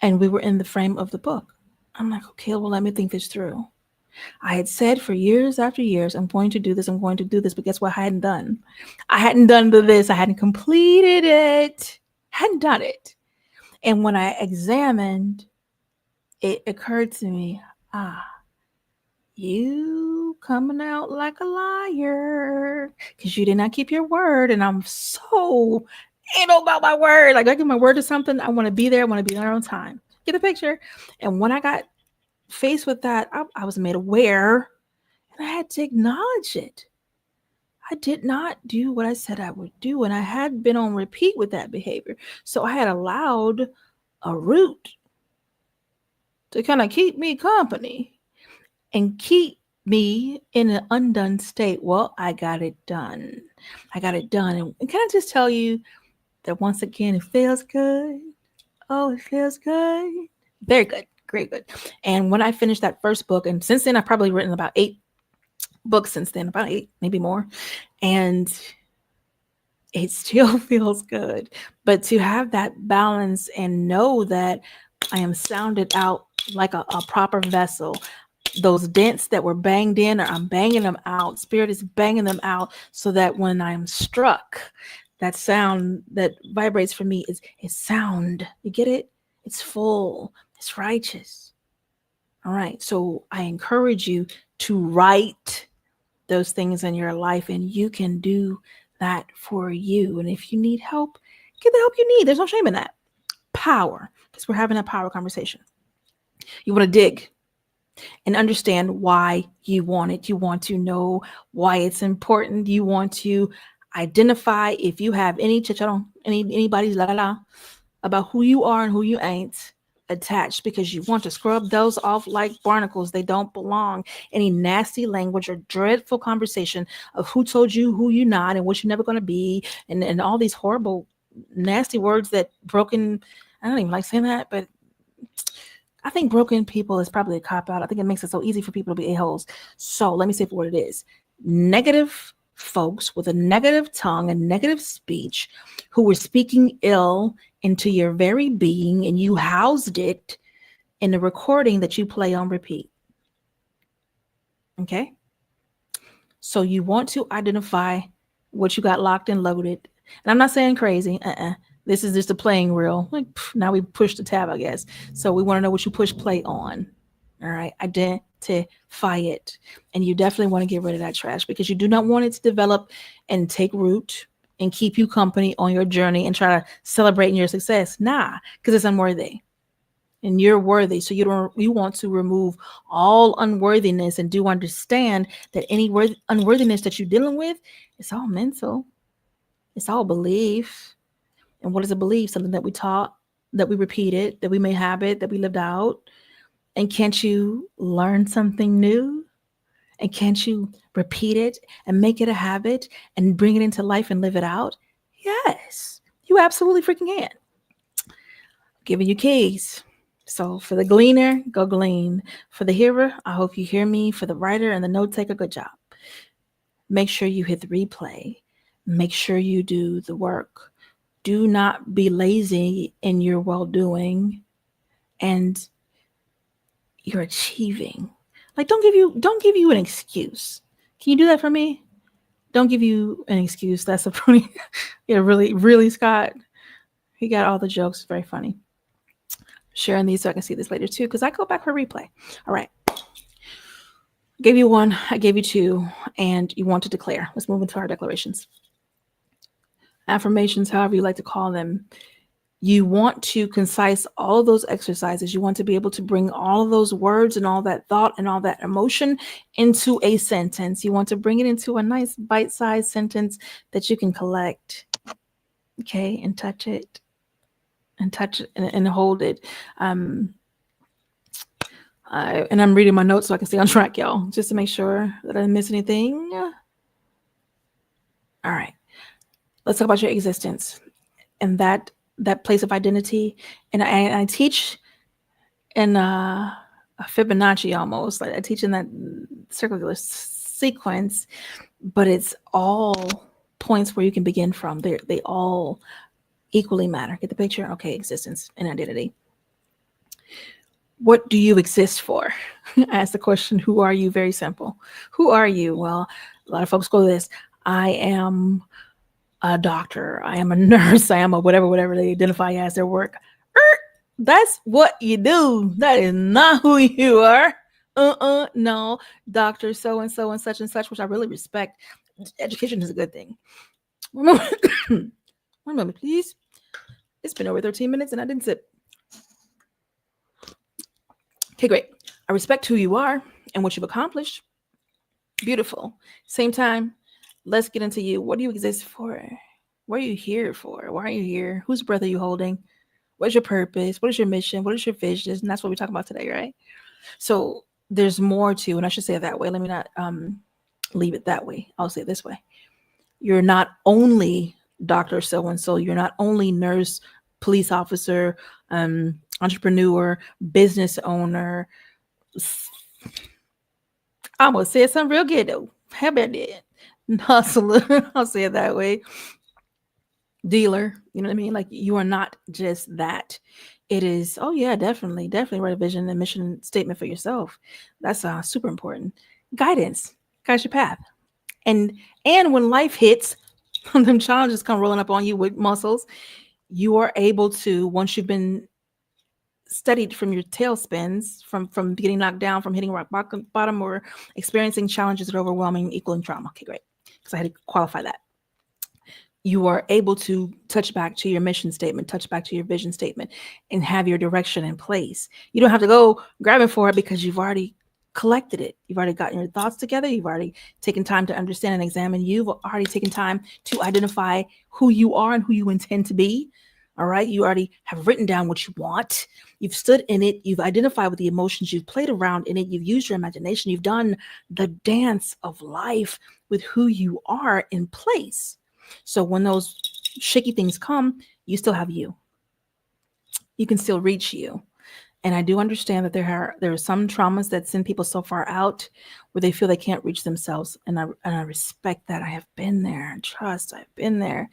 And we were in the frame of the book. I'm like, okay, well, let me think this through. I had said for years after years, I'm going to do this. But guess what I hadn't done? I hadn't done this. I hadn't completed it. Hadn't done it. And when I examined, it occurred to me, you coming out like a liar because you did not keep your word. And I'm so anal about my word. Like, I give my word to something, I want to be there. I want to be there on time. Get the picture. And when I got faced with that, I was made aware, and I had to acknowledge it. I did not do what I said I would do, and I had been on repeat with that behavior. So I had allowed a root to kind of keep me company and keep me in an undone state. Well, I got it done. And can I just tell you that once again, it feels good. Oh, it feels good. Very good. Great good. And when I finished that first book, and since then I've probably written about 8 books since then, about 8, maybe more. And it still feels good. But to have that balance and know that I am sounded out like a proper vessel. Those dents that were banged in, I'm banging them out. Spirit is banging them out so that when I'm struck, that sound that vibrates for me is sound. You get it? It's full. It's righteous. All right. So I encourage you to write those things in your life, and you can do that for you. And if you need help, get the help you need. There's no shame in that. Power, because we're having a power conversation. You want to dig and understand why you want it. You want to know why it's important. You want to identify if you have any anybody's about who you are and who you ain't attached, because you want to scrub those off like barnacles. They don't belong. Any nasty language or dreadful conversation of who told you who you're not and what you're never going to be, and all these horrible, nasty words that broken, I don't even like saying that, but I think broken people is probably a cop-out. I think it makes it so easy for people to be a-holes. So let me say for what it is. Negative folks with a negative tongue and negative speech who were speaking ill into your very being, and you housed it in the recording that you play on repeat. Okay? So you want to identify what you got locked and loaded. And I'm not saying crazy. This is just a playing reel. Like, now we push the tab, I guess. So we want to know what you push play on. All right. Identify it. And you definitely want to get rid of that trash because you do not want it to develop and take root and keep you company on your journey and try to celebrate in your success. Nah, because it's unworthy. And you're worthy. So you want to remove all unworthiness and do understand that any unworthiness that you're dealing with, it's all mental. It's all belief. And what is a belief? Something that we taught, that we repeated, that we may habit, that we lived out. And can't you learn something new? And can't you repeat it and make it a habit and bring it into life and live it out? Yes, you absolutely freaking can. Giving you keys. So for the gleaner, go glean. For the hearer, I hope you hear me. For the writer and the note taker, good job. Make sure you hit the replay. Make sure you do the work. Do not be lazy in your well-doing and you're achieving. Like, don't give you an excuse. Can you do that for me? Don't give you an excuse. That's a pretty, yeah, really, Scott. He got all the jokes. Very funny. Sharing these so I can see this later too, because I go back for replay. All right. I gave you one, I gave you two, and you want to declare. Let's move into our declarations. Affirmations, however you like to call them. You want to concise all of those exercises. You want to be able to bring all of those words and all that thought and all that emotion into a sentence. You want to bring it into a nice bite-sized sentence that you can collect, okay, and touch it and hold it. And I'm reading my notes so I can stay on track, y'all, just to make sure that I didn't miss anything. All right, let's talk about your existence and that place of identity. And I teach in a Fibonacci almost. Like I teach in that circular sequence, but it's all points where you can begin from. They all equally matter. Get the picture? Okay, existence and identity. What do you exist for? Ask the question, who are you? Very simple. Who are you? Well, a lot of folks go to this. I am a doctor. I am a nurse. I am a whatever they identify as their work. That's what you do. That is not who you are. No. Doctor so-and-so and such, which I really respect. Education is a good thing. One moment, please. It's been over 13 minutes and I didn't sip. Okay, great. I respect who you are and what you've accomplished. Beautiful. Same time, let's get into you. What do you exist for? What are you here for? Why are you here? Whose breath are you holding? What's your purpose? What is your mission? What is your vision? And that's what we're talking about today, right? So there's more to, and I should say it that way. Let me not leave it that way. I'll say it this way. You're not only Dr. So-and-so. You're not only nurse, police officer, entrepreneur, business owner. I almost said something real good though. How about that? Hustler. I'll say it that way. Dealer. You know what I mean? Like you are not just that. It is, oh yeah, definitely write a vision and mission statement for yourself. That's super important. Guidance. Guide your path. And when life hits, them challenges come rolling up on you with muscles, you are able to, once you've been studied from your tailspins, from getting knocked down, from hitting rock bottom, or experiencing challenges that are overwhelming, equaling trauma. Okay, great. Because I had to qualify that. You are able to touch back to your mission statement, touch back to your vision statement, and have your direction in place. You don't have to go grabbing for it because you've already collected it. You've already gotten your thoughts together. You've already taken time to understand and examine. You've already taken time to identify who you are and who you intend to be. All right. You already have written down what you want. You've stood in it. You've identified with the emotions. You've played around in it. You've used your imagination. You've done the dance of life with who you are in place. So when those shaky things come, you still have you. You can still reach you. And I do understand that there are some traumas that send people so far out where they feel they can't reach themselves. And I respect that. I have been there. And trust, I've been there.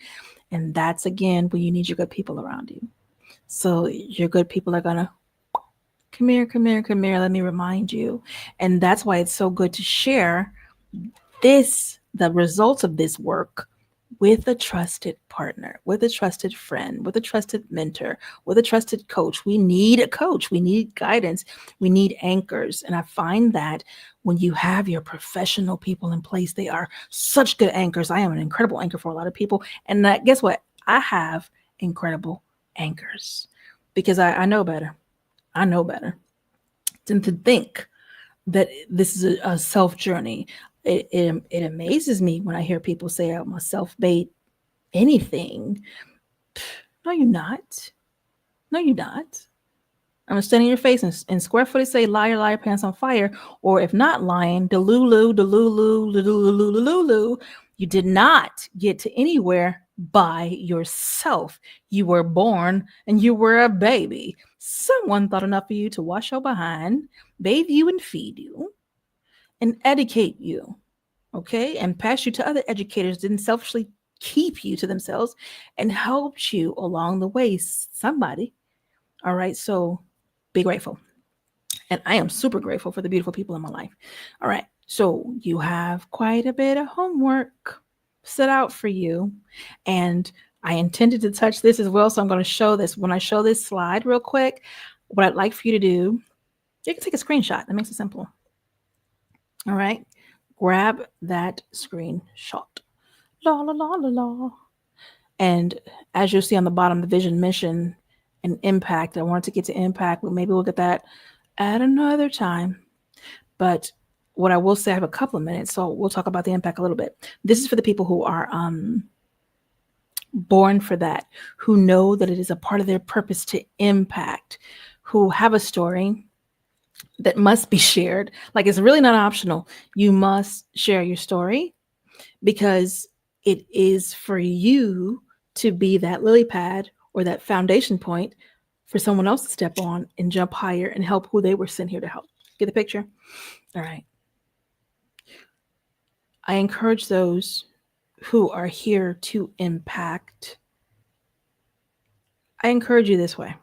And that's, again, when you need your good people around you. So your good people are going to, come here, let me remind you. And that's why it's so good to share the results of this work with a trusted partner, with a trusted friend, with a trusted mentor, with a trusted coach. We need a coach. We need guidance. We need anchors. And I find that when you have your professional people in place, they are such good anchors. I am an incredible anchor for a lot of people. And guess what? I have incredible anchors because I know better. I know better than to think that this is a self journey. It amazes me when I hear people say I'm a self-made anything. No, you're not. No, you're not. I'm gonna stand in your face and square footed say liar, liar, pants on fire. Or if not lying, delulu, delulu, delulu, delulu. You did not get to anywhere by yourself. You were born and you were a baby. Someone thought enough of you to wash your behind, bathe you and feed you, and educate you, okay, and pass you to other educators, didn't selfishly keep you to themselves and helped you along the way. Somebody, all right, so be grateful. And I am super grateful for the beautiful people in my life. All right, so you have quite a bit of homework set out for you, and I intended to touch this as well, so I'm going to show this. When I show this slide real quick, what I'd like for you to do, you can take a screenshot. That makes it simple. All right, grab that screenshot. La, la, la, la, la. And as you'll see on the bottom, the vision, mission, and impact. I wanted to get to impact, but maybe we'll get that at another time. But what I will say, I have a couple of minutes, so we'll talk about the impact a little bit. This is for the people who are born for that, who know that it is a part of their purpose to impact, who have a story that must be shared. Like, it's really not optional. You must share your story because it is for you to be that lily pad or that foundation point for someone else to step on and jump higher and help who they were sent here to help. Get the picture? All right. I encourage those who are here to impact. I encourage you this way.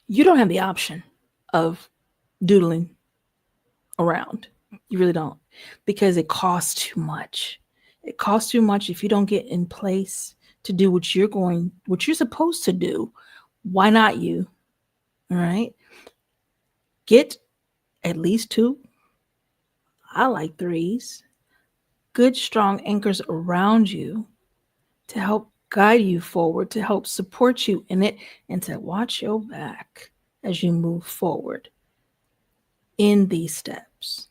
You don't have the option of doodling around. You really don't, because it costs too much. It costs too much if you don't get in place to do what you're supposed to do. Why not you? All right. Get at least 2. I like 3s. Good, strong anchors around you to help guide you forward, to help support you in it, and to watch your back as you move forward in these steps.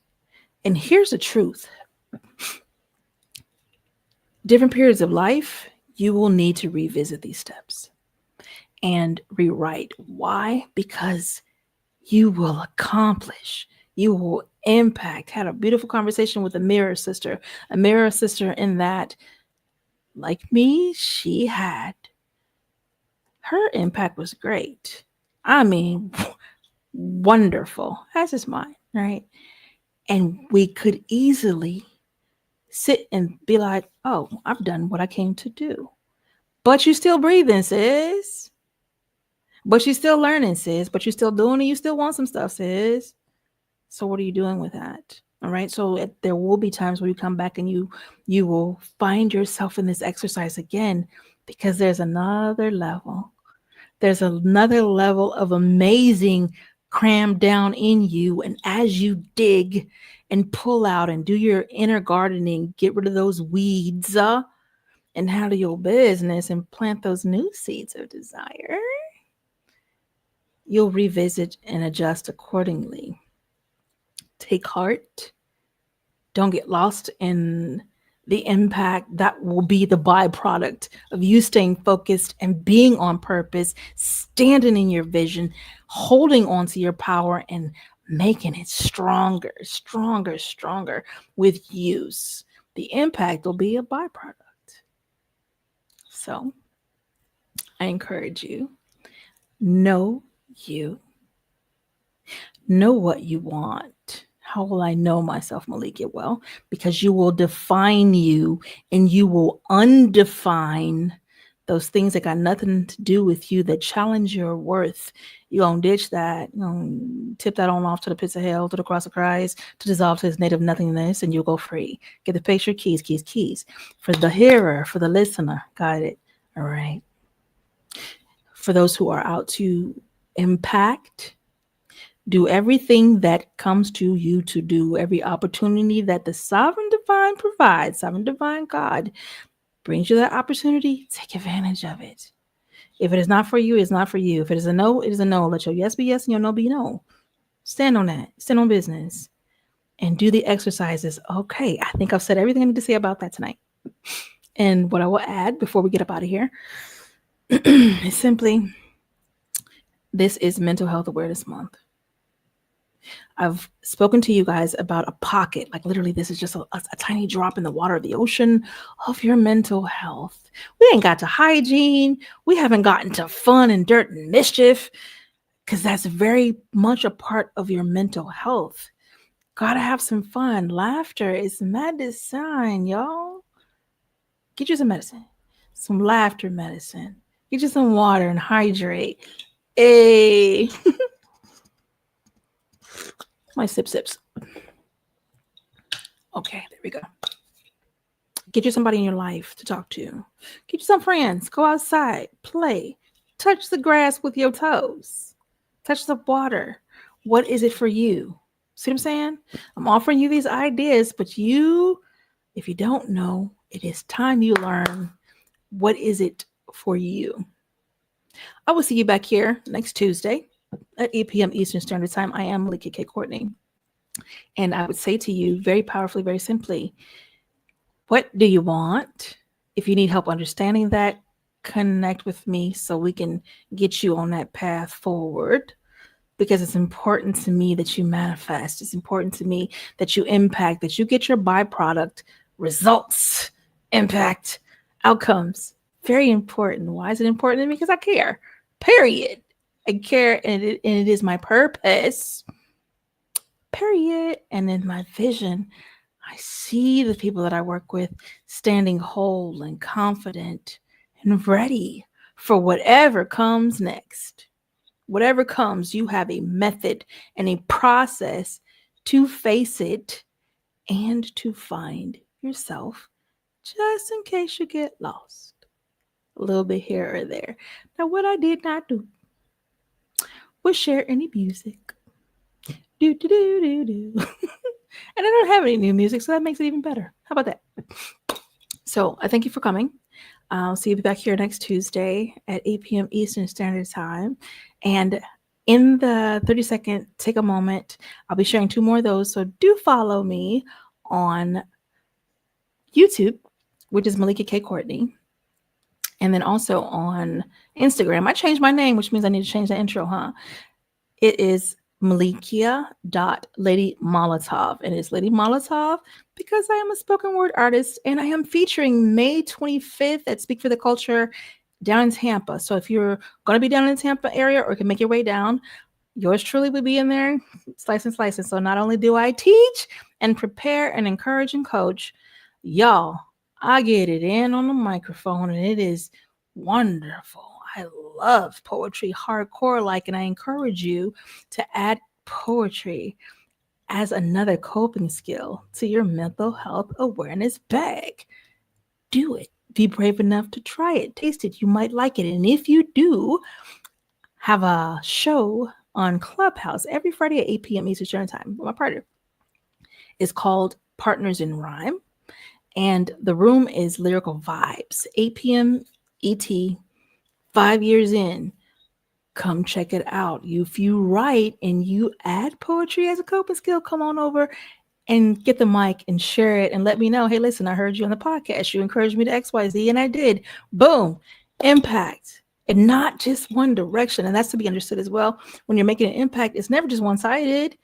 And here's the truth. Different periods of life, you will need to revisit these steps and rewrite. Why? Because you will accomplish, you will impact. Had a beautiful conversation with a mirror sister in that, like me, she had, her impact was great. I mean, wonderful, as is mine, right? And we could easily sit and be like, oh, I've done what I came to do. But you still breathing, sis. But you still learning, sis. But you still doing it. You still want some stuff, sis. So what are you doing with that? All right. So there will be times where you come back and you will find yourself in this exercise again, because there's another level. There's another level of amazing crammed down in you. And as you dig and pull out and do your inner gardening, get rid of those weeds and handle your business and plant those new seeds of desire, you'll revisit and adjust accordingly. Take heart. Don't get lost in the impact that will be the byproduct of you staying focused and being on purpose, standing in your vision, holding on to your power, and making it stronger, stronger, stronger with use. The impact will be a byproduct. So I encourage you, know you. Know what you want. How will I know myself, Melikia? Well, because you will define you and you will undefine those things that got nothing to do with you, that challenge your worth, you're going to ditch that, tip that on off to the pits of hell, to the cross of Christ, to dissolve to his native nothingness, and you'll go free. Get the picture, keys. For the hearer, for the listener, got it. All right. For those who are out to impact, do everything that comes to you to do, every opportunity that the sovereign divine provides, sovereign divine God brings you that opportunity, take advantage of it. If it is not for you, it's not for you. If it is a no, it is a no. Let your yes be yes and your no be no. Stand on that. Stand on business. And do the exercises. Okay, I think I've said everything I need to say about that tonight. And what I will add before we get up out of here is simply, this is Mental Health Awareness Month. I've spoken to you guys about a pocket, like literally this is just a tiny drop in the water of the ocean of your mental health. We ain't got to hygiene. We haven't gotten to fun and dirt and mischief, because that's very much a part of your mental health. Gotta have some fun. Laughter is medicine, y'all. Get you some medicine, some laughter medicine. Get you some water and hydrate. Hey. My sips. Okay, there we go. Get you somebody in your life to talk to. Get you some friends. Go outside. Play. Touch the grass with your toes. Touch the water. What is it for you? See what I'm saying? I'm offering you these ideas, but you, if you don't know, it is time you learn what is it for you. I will see you back here next Tuesday at 8 p.m. Eastern Standard Time. I am Melikia K. Courtney. And I would say to you very powerfully, very simply, what do you want? If you need help understanding that, connect with me so we can get you on that path forward, because it's important to me that you manifest. It's important to me that you impact, that you get your byproduct results, impact, outcomes. Very important. Why is it important to me? Because I care. Period. I care, and it is my purpose. Period. And in my vision, I see the people that I work with standing whole and confident and ready for whatever comes next. Whatever comes, you have a method and a process to face it and to find yourself, just in case you get lost a little bit here or there. Now, what I did not do was share any music. Do. And I don't have any new music, so that makes it even better. How about that? So I thank you for coming. I'll see you back here next Tuesday at 8 p.m. Eastern Standard Time. And in the 30-second, take a moment. I'll be sharing 2 more of those. So do follow me on YouTube, which is Melikia K. Courtney. And then also on Instagram. I changed my name, which means I need to change the intro, huh? It is Melikia.Lady Molotov. And it's Lady Molotov because I am a spoken word artist, and I am featuring May 25th at Speak for the Culture down in Tampa. So if you're going to be down in the Tampa area or can make your way down, yours truly will be in there slicing. So not only do I teach and prepare and encourage and coach, y'all, I get it in on the microphone, and it is wonderful. I love poetry hardcore like, and I encourage you to add poetry as another coping skill to your mental health awareness bag. Do it. Be brave enough to try it. Taste it. You might like it. And if you do, have a show on Clubhouse every Friday at 8 p.m. Eastern Standard Time. My partner is called Partners in Rhyme, and the room is Lyrical Vibes. 8 p.m. ET. 5 years in, come check it out. If you write and you add poetry as a coping skill, come on over and get the mic and share it and let me know, hey, listen, I heard you on the podcast. You encouraged me to XYZ, and I did. Boom. Impact. And not just one direction. And that's to be understood as well. When you're making an impact, it's never just one-sided.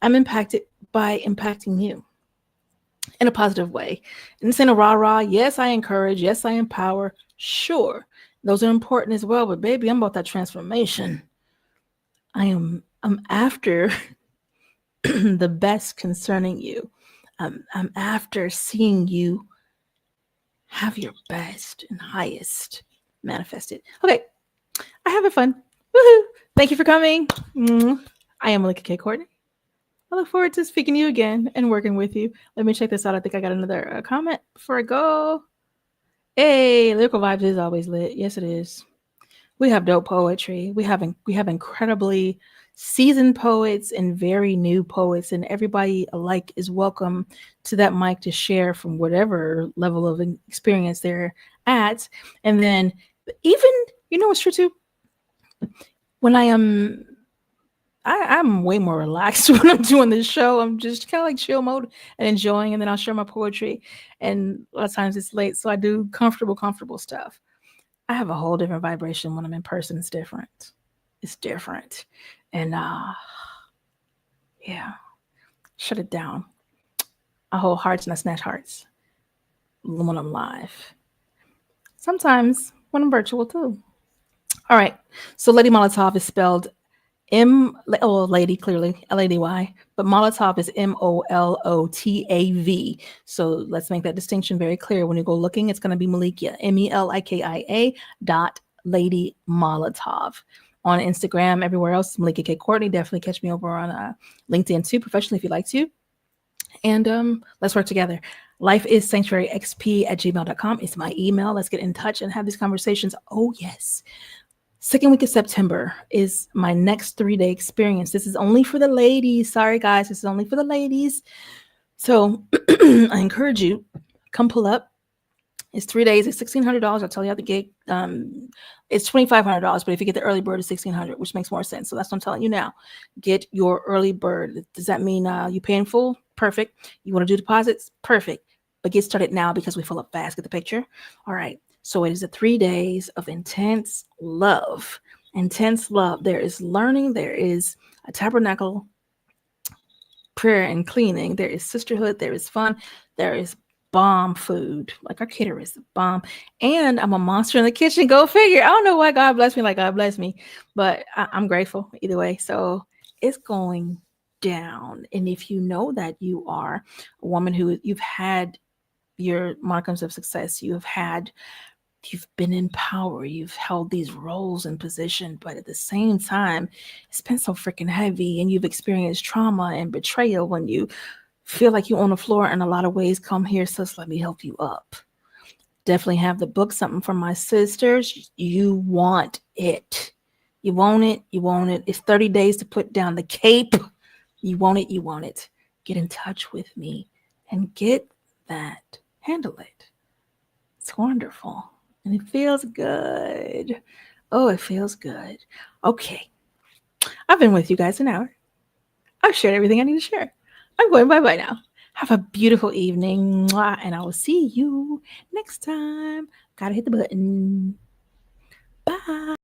I'm impacted by impacting you in a positive way. And this ain't a rah-rah. Yes, I encourage. Yes, I empower. Sure. Those are important as well, but baby, I'm about that transformation. I'm after the best concerning you. I'm after seeing you have your best and highest manifested. Okay, I having fun. Woohoo! Thank you for coming. I am Melikia K. Courtney. I look forward to speaking to you again and working with you. Let me check this out. I think I got another comment before I go. Hey, Lyrical Vibes is always lit. Yes, it is. We have dope poetry. We have incredibly seasoned poets and very new poets, and everybody alike is welcome to that mic to share from whatever level of experience they're at. And then even, you know what's true too? When I'm way more relaxed when I'm doing this show. I'm just kind of like chill mode and enjoying, and then I'll share my poetry. And a lot of times it's late, so I do comfortable stuff. I have a whole different vibration when I'm in person. It's different. It's different. And yeah, shut it down. I hold hearts and I snatch hearts when I'm live. Sometimes when I'm virtual too. All right. So Lady Molotov is spelled lady, clearly Lady, but Molotov is Molotav. So let's make that distinction very clear. When you go looking, it's going to be Melikia, Melikia Lady Molotov. On Instagram, everywhere else, Melikia K. Courtney. Definitely catch me over on LinkedIn too, professionally if you'd like to. And let's work together. lifeissanctuaryxp@gmail.com is my email. Let's get in touch and have these conversations. Oh, yes. Second week of September is my next 3-day experience. This is only for the ladies. Sorry, guys. This is only for the ladies. So I encourage you, come pull up. It's 3 days. It's $1,600. I'll tell you how the gig. It's $2,500, but if you get the early bird, it's $1,600, which makes more sense. So that's what I'm telling you now. Get your early bird. Does that mean you pay in full? Perfect. You want to do deposits? Perfect. But get started now because we fill up fast. Get the picture? All right. So it is 3 days of intense love. Intense love. There is learning. There is a tabernacle, prayer and cleaning. There is sisterhood. There is fun. There is bomb food. Like our caterer is bomb. And I'm a monster in the kitchen. Go figure. I don't know why God bless me like God bless me, but I'm grateful either way. So it's going down. And if you know that you are a woman who you've had your monikers of success, you've been in power, you've held these roles and position, but at the same time, it's been so freaking heavy and you've experienced trauma and betrayal when you feel like you're on the floor in a lot of ways. Come here, sis, let me help you up. Definitely have the book, Something from My Sisters. You want it. You want it. You want it. It's 30 days to put down the cape. You want it. You want it. Get in touch with me and get that. Handle it. It's wonderful. And it feels good. Oh, it feels good. Okay. I've been with you guys an hour. I've shared everything I need to share. I'm going bye-bye now. Have a beautiful evening. And I will see you next time. Gotta hit the button. Bye.